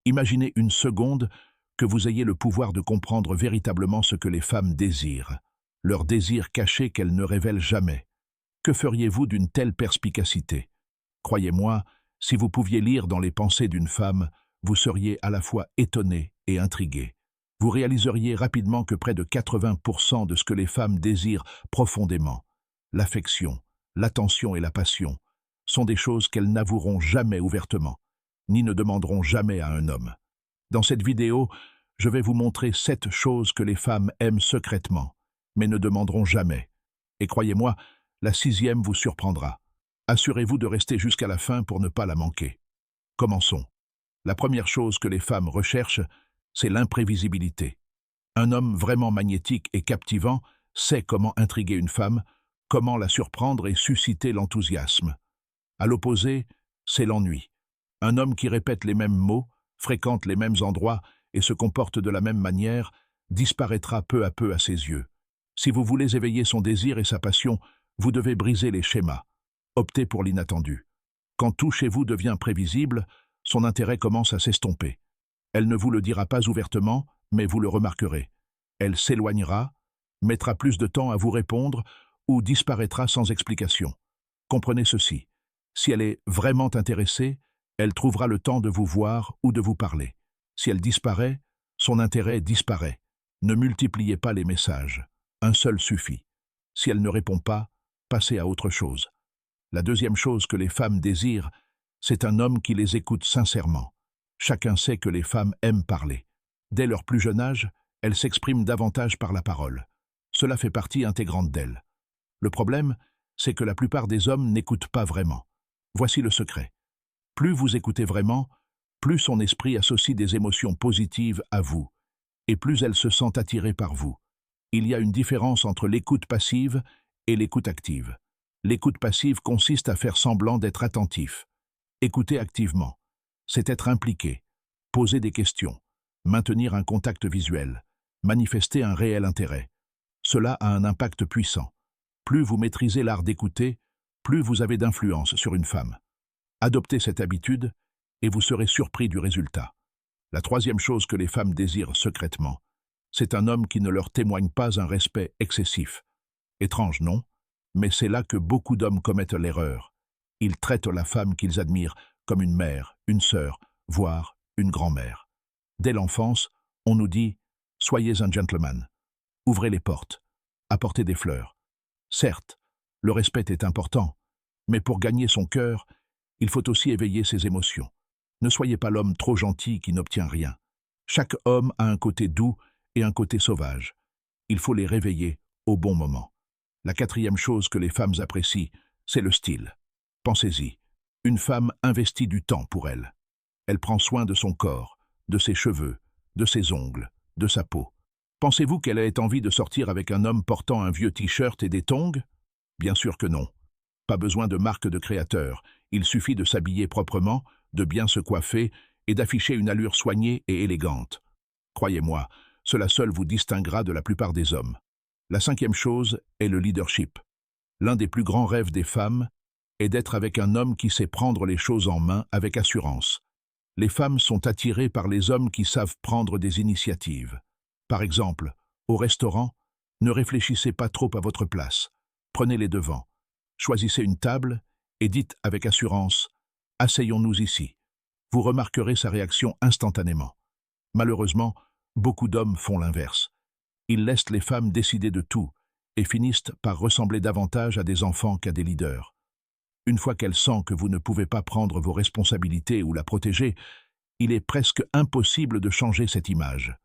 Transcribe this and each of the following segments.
Imaginez une seconde que vous ayez le pouvoir de comprendre véritablement ce que les femmes désirent, leur désir caché qu'elles ne révèlent jamais. Que feriez-vous d'une telle perspicacité? Croyez-moi, si vous pouviez lire dans les pensées d'une femme, vous seriez à la fois étonné et intrigué. Vous réaliseriez rapidement que près de 80% de ce que les femmes désirent profondément, l'affection, l'attention et la passion, sont des choses qu'elles n'avoueront jamais ouvertement, ni ne demanderont jamais à un homme. Dans cette vidéo, je vais vous montrer 7 choses que les femmes aiment secrètement, mais ne demanderont jamais. Et croyez-moi, la 6e vous surprendra. Assurez-vous de rester jusqu'à la fin pour ne pas la manquer. Commençons. La première chose que les femmes recherchent, c'est l'imprévisibilité. Un homme vraiment magnétique et captivant sait comment intriguer une femme, comment la surprendre et susciter l'enthousiasme. À l'opposé, c'est l'ennui. Un homme qui répète les mêmes mots, fréquente les mêmes endroits et se comporte de la même manière, disparaîtra peu à peu à ses yeux. Si vous voulez éveiller son désir et sa passion, vous devez briser les schémas. Optez pour l'inattendu. Quand tout chez vous devient prévisible, son intérêt commence à s'estomper. Elle ne vous le dira pas ouvertement, mais vous le remarquerez. Elle s'éloignera, mettra plus de temps à vous répondre ou disparaîtra sans explication. Comprenez ceci. Si elle est vraiment intéressée, elle trouvera le temps de vous voir ou de vous parler. Si elle disparaît, son intérêt disparaît. Ne multipliez pas les messages. Un seul suffit. Si elle ne répond pas, passez à autre chose. La deuxième chose que les femmes désirent, c'est un homme qui les écoute sincèrement. Chacun sait que les femmes aiment parler. Dès leur plus jeune âge, elles s'expriment davantage par la parole. Cela fait partie intégrante d'elles. Le problème, c'est que la plupart des hommes n'écoutent pas vraiment. Voici le secret. Plus vous écoutez vraiment, plus son esprit associe des émotions positives à vous, et plus elle se sent attirée par vous. Il y a une différence entre l'écoute passive et l'écoute active. L'écoute passive consiste à faire semblant d'être attentif. Écouter activement, c'est être impliqué, poser des questions, maintenir un contact visuel, manifester un réel intérêt. Cela a un impact puissant. Plus vous maîtrisez l'art d'écouter, plus vous avez d'influence sur une femme. Adoptez cette habitude et vous serez surpris du résultat. La troisième chose que les femmes désirent secrètement, c'est un homme qui ne leur témoigne pas un respect excessif. Étrange, non? Mais c'est là que beaucoup d'hommes commettent l'erreur. Ils traitent la femme qu'ils admirent comme une mère, une sœur, voire une grand-mère. Dès l'enfance, on nous dit « Soyez un gentleman ». Ouvrez les portes, apportez des fleurs. Certes, le respect est important, mais pour gagner son cœur, il faut aussi éveiller ses émotions. Ne soyez pas l'homme trop gentil qui n'obtient rien. Chaque homme a un côté doux et un côté sauvage. Il faut les réveiller au bon moment. La quatrième chose que les femmes apprécient, c'est le style. Pensez-y, une femme investit du temps pour elle. Elle prend soin de son corps, de ses cheveux, de ses ongles, de sa peau. Pensez-vous qu'elle ait envie de sortir avec un homme portant un vieux t-shirt et des tongs? Bien sûr que non. Pas besoin de marque de créateur. Il suffit de s'habiller proprement, de bien se coiffer et d'afficher une allure soignée et élégante. Croyez-moi, cela seul vous distinguera de la plupart des hommes. La cinquième chose est le leadership. L'un des plus grands rêves des femmes est d'être avec un homme qui sait prendre les choses en main avec assurance. Les femmes sont attirées par les hommes qui savent prendre des initiatives. Par exemple, au restaurant, ne réfléchissez pas trop à votre place. Prenez les devants. Choisissez une table et dites avec assurance « Asseyons-nous ici ». Vous remarquerez sa réaction instantanément. Malheureusement, beaucoup d'hommes font l'inverse. Ils laissent les femmes décider de tout et finissent par ressembler davantage à des enfants qu'à des leaders. Une fois qu'elle sent que vous ne pouvez pas prendre vos responsabilités ou la protéger, il est presque impossible de changer cette image.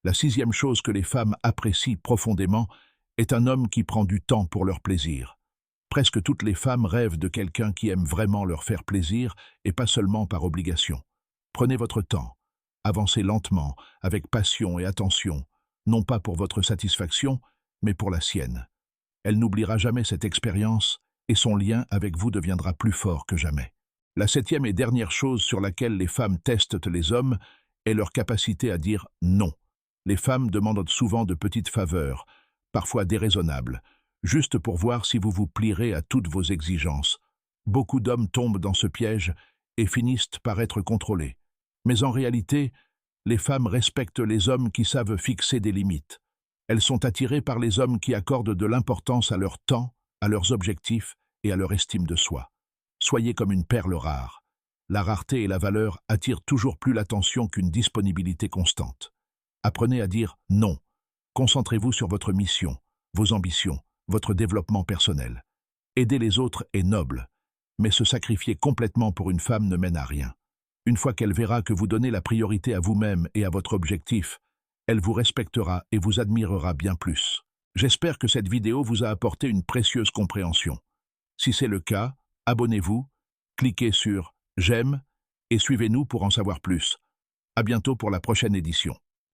La sixième chose que les femmes apprécient profondément est un homme qui prend du temps pour leur plaisir. Presque toutes les femmes rêvent de quelqu'un qui aime vraiment leur faire plaisir et pas seulement par obligation. Prenez votre temps. Avancez lentement, avec passion et attention, non pas pour votre satisfaction, mais pour la sienne. Elle n'oubliera jamais cette expérience et son lien avec vous deviendra plus fort que jamais. La septième et dernière chose sur laquelle les femmes testent les hommes est leur capacité à dire non. Les femmes demandent souvent de petites faveurs, parfois déraisonnables, juste pour voir si vous vous plierez à toutes vos exigences. Beaucoup d'hommes tombent dans ce piège et finissent par être contrôlés. Mais en réalité, les femmes respectent les hommes qui savent fixer des limites. Elles sont attirées par les hommes qui accordent de l'importance à leur temps, à leurs objectifs et à leur estime de soi. Soyez comme une perle rare. La rareté et la valeur attirent toujours plus l'attention qu'une disponibilité constante. Apprenez à dire non. Concentrez-vous sur votre mission, vos ambitions, votre développement personnel. Aider les autres est noble, mais se sacrifier complètement pour une femme ne mène à rien. Une fois qu'elle verra que vous donnez la priorité à vous-même et à votre objectif, elle vous respectera et vous admirera bien plus. J'espère que cette vidéo vous a apporté une précieuse compréhension. Si c'est le cas, abonnez-vous, cliquez sur « J'aime » et suivez-nous pour en savoir plus. À bientôt pour la prochaine édition.